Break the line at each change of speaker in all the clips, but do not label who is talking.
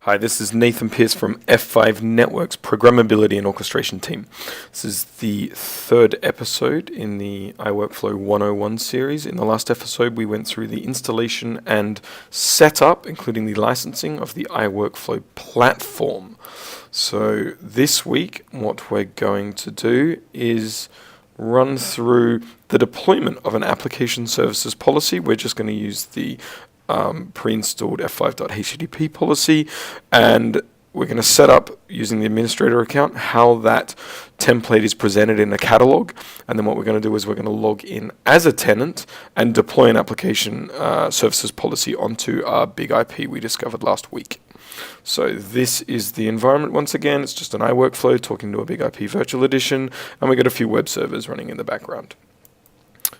Hi, this is Nathan Pierce from F5 Network's Programmability and Orchestration team. This is the third episode in the iWorkflow 101 series. In the last episode, we went through the installation and setup, including the licensing of the iWorkflow platform. So this week, what we're going to do is run through the deployment of an application services policy. We're just going to use the pre-installed f5.http policy, and we're going to set up using the administrator account how that template is presented in a catalog. And then what we're going to do is we're going to log in as a tenant and deploy an application services policy onto our big IP we discovered last week. So this is the environment. Once again, it's just an iWorkflow talking to a big IP virtual edition, and we got a few web servers running in the background.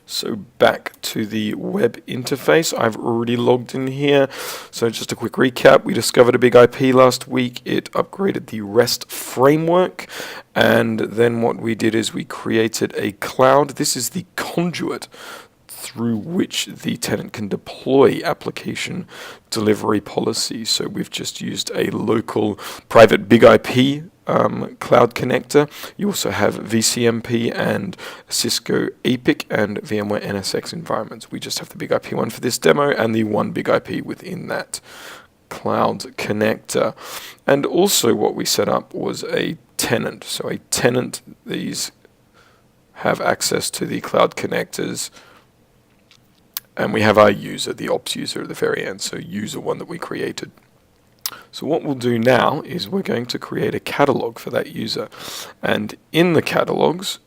So back to the web interface. I've already logged in here. So just a quick recap. We discovered a big IP last week. It upgraded the REST framework. And then what we did is we created a cloud. This is the conduit through which the tenant can deploy application delivery policy. So we've just used a local private big IP cloud connector. You also have VCMP and Cisco APIC and VMware NSX environments. We just have the big IP one for this demo and the one big IP within that cloud connector. And also what we set up was a tenant. So a tenant, these have access to the cloud connectors. And we have our user, the ops user at the very end, so user one that we created. So what we'll do now is we're going to create a catalog for that user. And in the catalogs,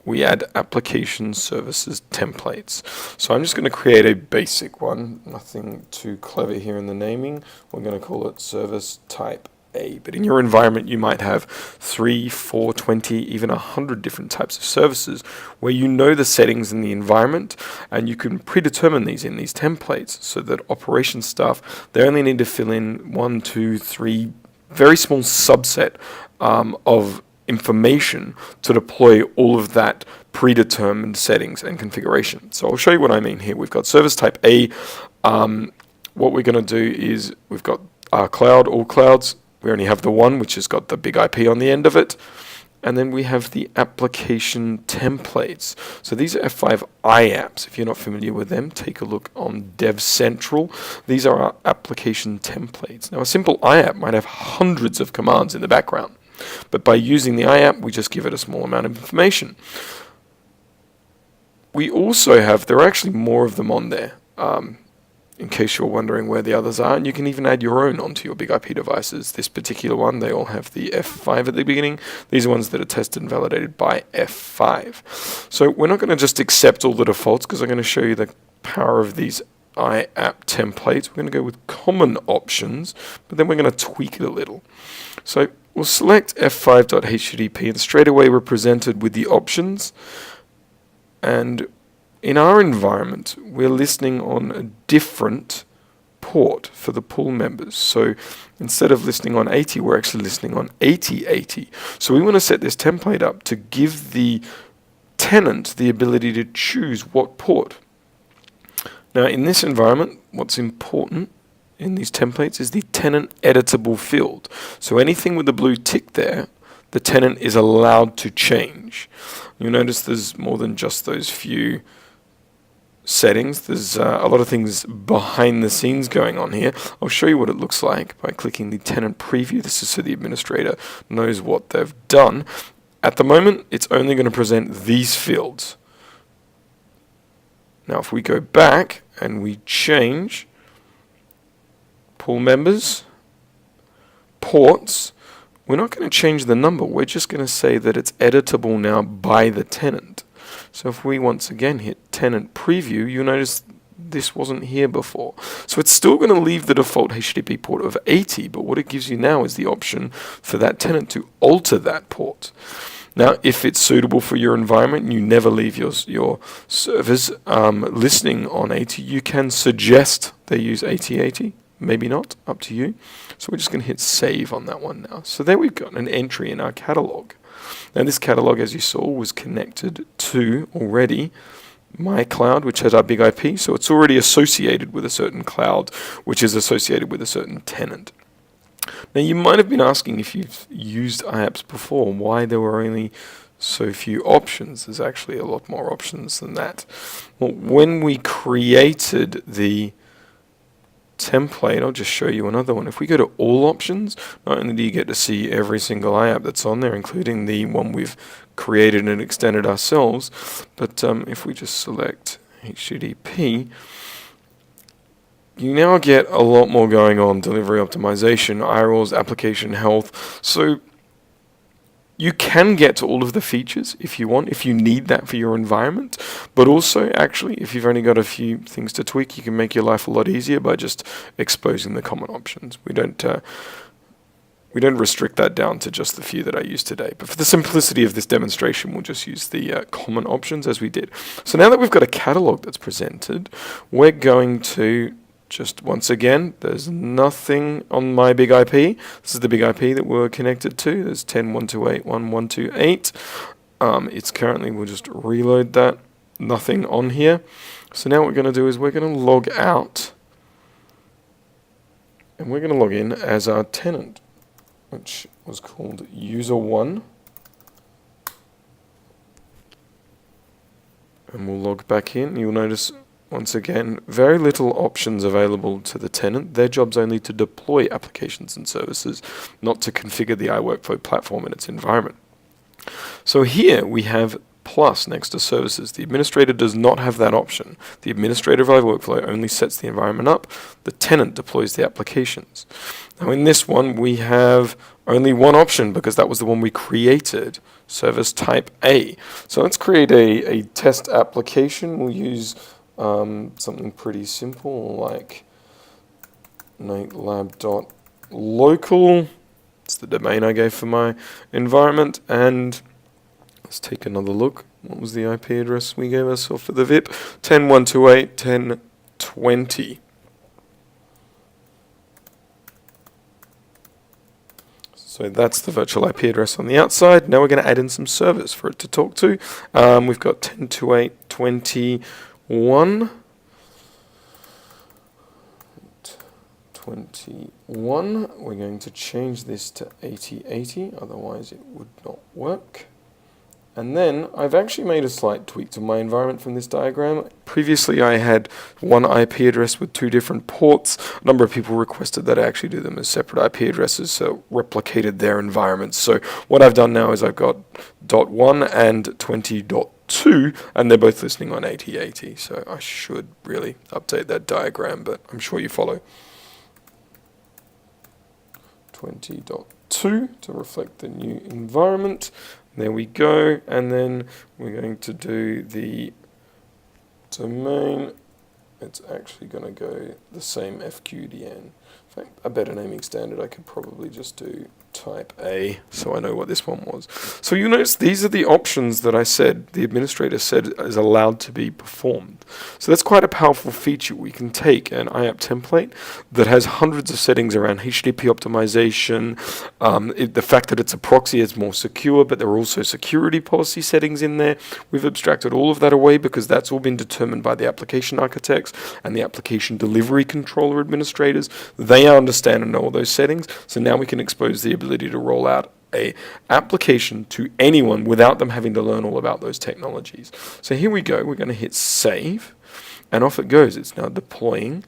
we add application services templates. So I'm just going to create a basic one, nothing too clever here in the naming. We're going to call it service type A. But in your environment, you might have 3, 4, 20, even 100 different types of services where you know the settings in the environment, and you can predetermine these in these templates so that operations staff, they only need to fill in 1, 2, 3, very small subset of information to deploy all of that predetermined settings and configuration. So I'll show you what I mean here. We've got service type A. What we're going to do is we've got our cloud, all clouds. We only have the one, which has got the big IP on the end of it. And then we have the application templates. So these are F5 iApps. If you're not familiar with them, take a look on Dev Central. These are our application templates. Now, a simple iApp might have hundreds of commands in the background. But by using the iApp, we just give it a small amount of information. We also have, there are actually more of them on there. In case you're wondering where the others are, and you can even add your own onto your big IP devices. This particular one, they all have the F5 at the beginning. These are ones that are tested and validated by F5. So we're not going to just accept all the defaults because I'm going to show you the power of these iApp templates. We're going to go with common options, but then we're going to tweak it a little. So we'll select f5.http, and straight away we're presented with the options. And in our environment, we're listening on a different port for the pool members. So instead of listening on 80, we're actually listening on 8080. So we want to set this template up to give the tenant the ability to choose what port. Now, in this environment, what's important in these templates is the tenant editable field. So anything with the blue tick there, the tenant is allowed to change. You'll notice there's more than just those few settings. There's a lot of things behind the scenes going on here. I'll show you what it looks like by clicking the tenant preview. This is so the administrator knows what they've done. At the moment, it's only going to present these fields. Now, if we go back and we change pool members, ports, we're not going to change the number. We're just going to say that it's editable now by the tenant. So if we once again hit tenant preview, you'll notice this wasn't here before. So it's still going to leave the default HTTP port of 80, but what it gives you now is the option for that tenant to alter that port. Now, if it's suitable for your environment and you never leave your servers listening on 80, you can suggest they use 8080. Maybe not, up to you. So we're just going to hit save on that one now. So there we've got an entry in our catalog. Now this catalog, as you saw, was connected to already my cloud, which has our big IP. So it's already associated with a certain cloud, which is associated with a certain tenant. Now you might have been asking, if you've used IApps before, why there were only so few options. There's actually a lot more options than that. Well, when we created the template, I'll just show you another one. If we go to all options, not only do you get to see every single iApp that's on there, including the one we've created and extended ourselves, but if we just select HTTP, you now get a lot more going on: delivery optimization, IRLs, application health. So you can get to all of the features if you want, if you need that for your environment, but also actually if you've only got a few things to tweak, you can make your life a lot easier by just exposing the common options. We don't restrict that down to just the few that I use today, but for the simplicity of this demonstration, we'll just use the common options as we did. So now that we've got a catalog that's presented, we're going to just, once again, there's nothing on my big IP. This is the big IP that we're connected to. There's 10.128.1.128. It's currently, we'll just reload that. Nothing on here. So now what we're going to do is we're going to log out. And we're going to log in as our tenant, which was called user1. And we'll log back in. You'll notice, once again, very little options available to the tenant. Their job's only to deploy applications and services, not to configure the iWorkflow platform in its environment. So here we have plus next to services. The administrator does not have that option. The administrator of iWorkflow only sets the environment up. The tenant deploys the applications. Now in this one we have only one option because that was the one we created, service type A. So let's create a test application. We'll use something pretty simple like natelab.local. It's the domain I gave for my environment, and let's take another look. What was the IP address we gave ourselves for the VIP? 10.128.10.20. So that's the virtual IP address on the outside. Now we're going to add in some servers for it to talk to. We've got 10.2.8.20. 21. We're going to change this to 8080, otherwise it would not work. And then I've actually made a slight tweak to my environment from this diagram. Previously I had one IP address with two different ports. A number of people requested that I actually do them as separate IP addresses, so replicated their environments. So what I've done now is I've got .1 and 20.2, and they're both listening on 8080. So I should really update that diagram, but I'm sure you follow. 20.2 to reflect the new environment. There we go, and then we're going to do the domain. It's actually going to go the same FQDN. In fact, a better naming standard, I could probably just do type A, so I know what this one was. So you notice these are the options that I said, the administrator said is allowed to be performed. So that's quite a powerful feature. We can take an IApp template that has hundreds of settings around HTTP optimization, the fact that it's a proxy is more secure, but there are also security policy settings in there. We've abstracted all of that away because that's all been determined by the application architects and the application delivery controller administrators. They understand and know all those settings, so now we can expose the ability to roll out a application to anyone without them having to learn all about those technologies. So here we go, we're going to hit save, and off it goes. It's now deploying.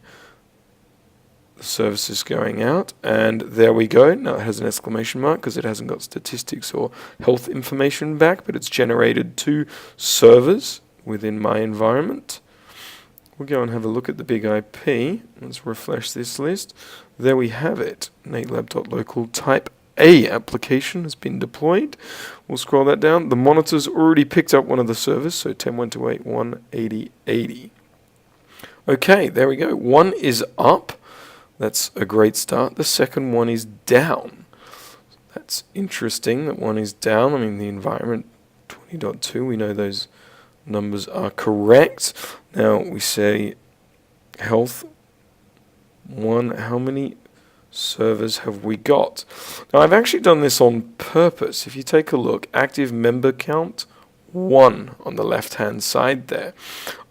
The service is going out, and there we go. Now it has an exclamation mark because it hasn't got statistics or health information back, but it's generated 2 servers within my environment. We'll go and have a look at the big IP. Let's refresh this list. There we have it. natelab.local type A application has been deployed. We'll scroll that down. The monitor's already picked up one of the servers, so 10.128.1.80.80. Okay, there we go. One is up. That's a great start. The second one is down. That's interesting that one is down. I mean, the environment 20.2, we know those numbers are correct. Now we say health 1, how many servers have we got? Now I've actually done this on purpose. If you take a look, active member count 1 on the left hand side there.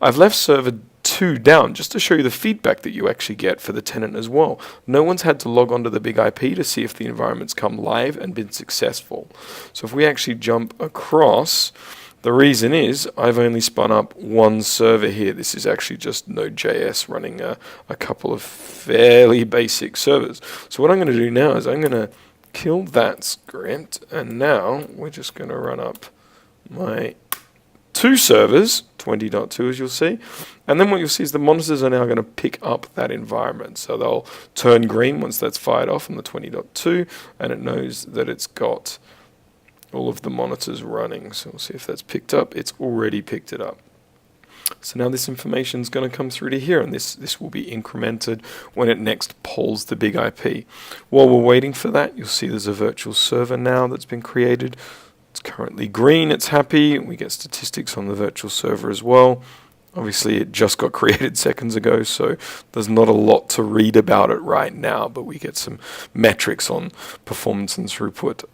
I've left server 2 2 down, just to show you the feedback that you actually get for the tenant as well. No one's had to log onto the big IP to see if the environment's come live and been successful. So if we actually jump across, the reason is I've only spun up one server here. This is actually just Node.js running a couple of fairly basic servers. So what I'm going to do now is I'm going to kill that script, and now we're just going to run up my 2 servers, 20.2 as you'll see, and then what you'll see is the monitors are now going to pick up that environment. So they'll turn green once that's fired off on the 20.2, and it knows that it's got all of the monitors running. So we'll see if that's picked up. It's already picked it up. So now this information is going to come through to here, and this will be incremented when it next polls the big IP. While we're waiting for that, you'll see there's a virtual server now that's been created. It's currently green, it's happy. We get statistics on the virtual server as well. Obviously it just got created seconds ago, so there's not a lot to read about it right now, but we get some metrics on performance and throughput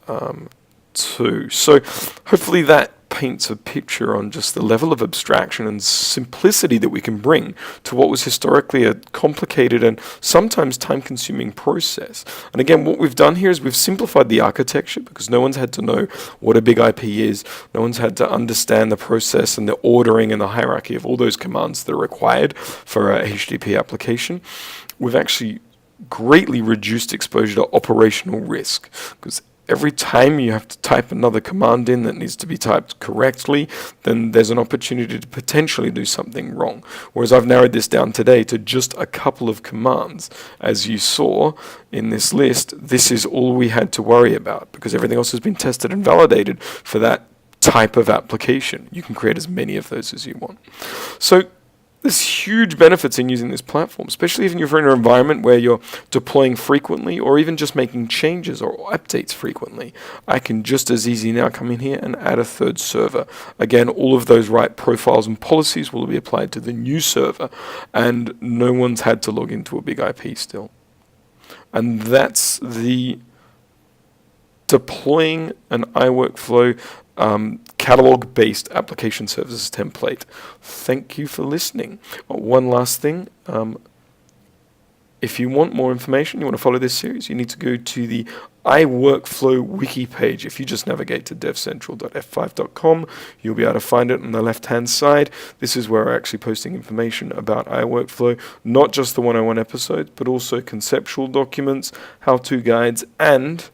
too. So hopefully that paints a picture on just the level of abstraction and simplicity that we can bring to what was historically a complicated and sometimes time-consuming process. And again, what we've done here is we've simplified the architecture, because no one's had to know what a big IP is. No one's had to understand the process and the ordering and the hierarchy of all those commands that are required for a HTTP application. We've actually greatly reduced exposure to operational risk, because every time you have to type another command in that needs to be typed correctly, then there's an opportunity to potentially do something wrong. Whereas I've narrowed this down today to just a couple of commands. As you saw in this list, this is all we had to worry about, because everything else has been tested and validated for that type of application. You can create as many of those as you want. So there's huge benefits in using this platform, especially if you're in an environment where you're deploying frequently or even just making changes or updates frequently. I can just as easy now come in here and add a 3rd server. Again, all of those right profiles and policies will be applied to the new server, and no one's had to log into a big IP still. And that's the deploying an iWorkflow catalog-based application services template. Thank you for listening. One last thing. If you want more information, you want to follow this series, you need to go to the iWorkflow Wiki page. If you just navigate to devcentral.f5.com, you'll be able to find it on the left-hand side. This is where we're actually posting information about iWorkflow, not just the 101 episodes, but also conceptual documents, how-to guides, and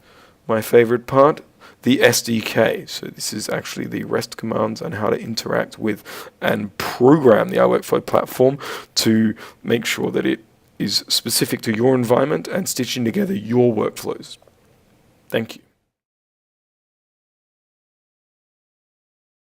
my favorite part, the SDK. So this is actually the REST commands and how to interact with and program the iWorkflow platform to make sure that it is specific to your environment and stitching together your workflows. Thank you.